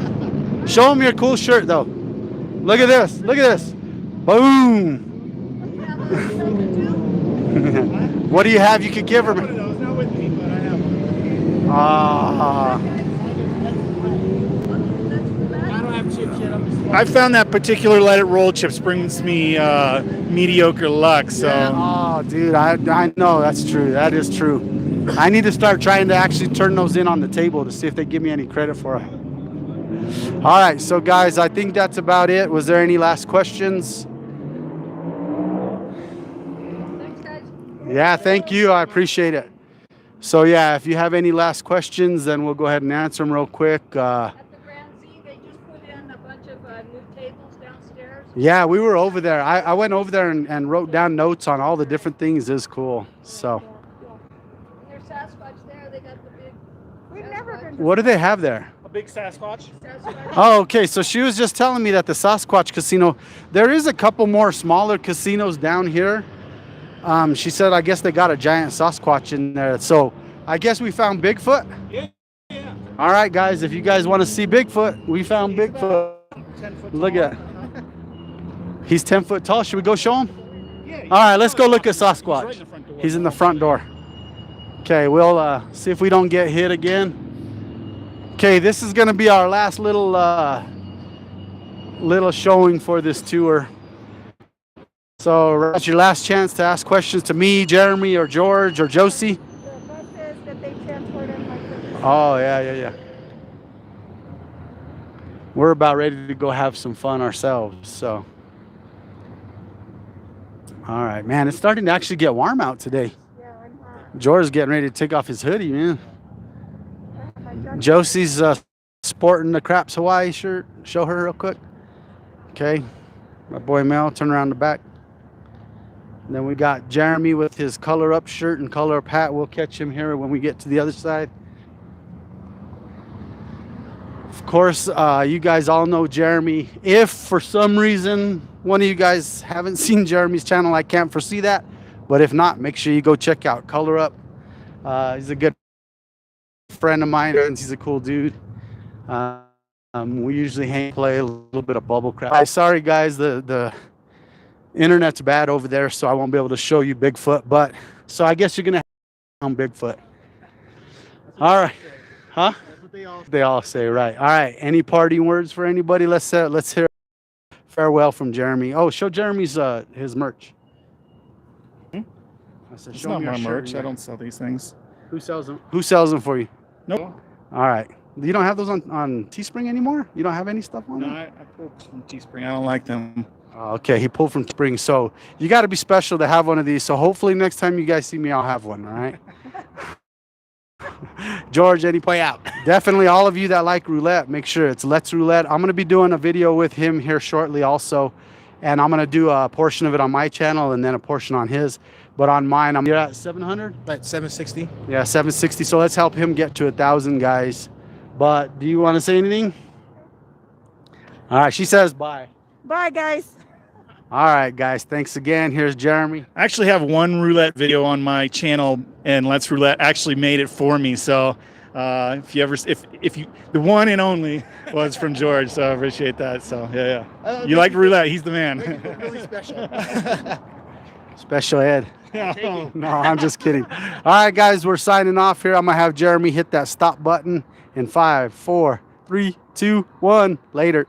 Show him your cool shirt though. Look at this. Look at this. Boom. You have a filter too? What do you have you could give her? It's not with me, but I have one. Ah. I don't have chips yet. I'm just I found that particular Let It Roll chips brings me mediocre luck. So Oh, dude, I know that's true. That is true. I need to start trying to actually turn those in on the table to see if they give me any credit for it. All right, so guys, I think that's about it. Was there any last questions? Thanks, guys. Yeah, thank you. I appreciate it. So yeah, if you have any last questions, then we'll go ahead and answer them real quick. At the Grand Z, they just put in a bunch of new tables downstairs. Yeah, we were over there. I went over there and wrote down notes on all the different things. It was cool. So There's Sasquatch there. They got the big. We've never been. what do they have there? a big Sasquatch. Oh, okay. So she was just telling me that the Sasquatch Casino, there is a couple more smaller casinos down here. She said, I guess they got a giant Sasquatch in there. So I guess we found Bigfoot. Yeah. All right, guys. If you guys want to see Bigfoot, we found Bigfoot. 10 foot Look tall. at. He's 10 foot tall. Should we go show him? Yeah, All right, let's go look at He's right Sasquatch. in the front door. He's in the front door. Okay, we'll see if we don't get hit again. Okay, this is gonna be our last little showing for this tour. So that's your last chance to ask questions to me, Jeremy, or George, or Josie. The bus says that they transport them like this. Oh yeah. We're about ready to go have some fun ourselves. So, all right, man. It's starting to actually get warm out today. Yeah, I'm hot. George's getting ready to take off his hoodie, man. My jacket- Josie's sporting the Craps Hawaii shirt. Show her real quick. Okay. My boy Mel, turn around the back. And then we got Jeremy with his color up shirt and color up hat. We'll catch him here when we get to the other side. Of course, you guys all know Jeremy. If for some reason one of you guys haven't seen Jeremy's channel, I can't foresee that. But if not, make sure you go check out Color Up. He's a good friend of mine, and he's a cool dude. We usually play a little bit of bubble crap. Sorry guys, the internet's bad over there, so I won't be able to show you Bigfoot. But so I guess you're gonna have on Bigfoot. All right, huh? That's what they all They all say, right. All right. Any parting words for anybody? Let's hear farewell from Jeremy. Oh, show Jeremy's his merch. I said, It's show not me your my shirt. merch. I don't sell these things. Who sells them? Who sells them for you? Nope. All right. You don't have those on Teespring anymore? You don't have any stuff on No, them? I pulled from Teespring. I don't like them. Oh, okay, he pulled from Spring. So you got to be special to have one of these. So hopefully next time you guys see me, I'll have one. All right. George, any play out? Definitely, all of you that like roulette, make sure it's Let's Roulette. I'm gonna be doing a video with him here shortly, also, and I'm gonna do a portion of it on my channel and then a portion on his. But on mine, you're at 700. like 760. Yeah, 760. So let's help him get to 1,000, guys. But do you want to say anything? All right, she says bye. Bye, guys. All right, guys. Thanks again. Here's Jeremy. I actually have one roulette video on my channel, and Let's Roulette actually made it for me. So if you the one and only was from George, so I appreciate that. So yeah. You like roulette? He's the man. Really special. Special ed. No, I'm just kidding. All right, guys, we're signing off here. I'm gonna have Jeremy hit that stop button in 5, 4, 3, 2, 1. Later.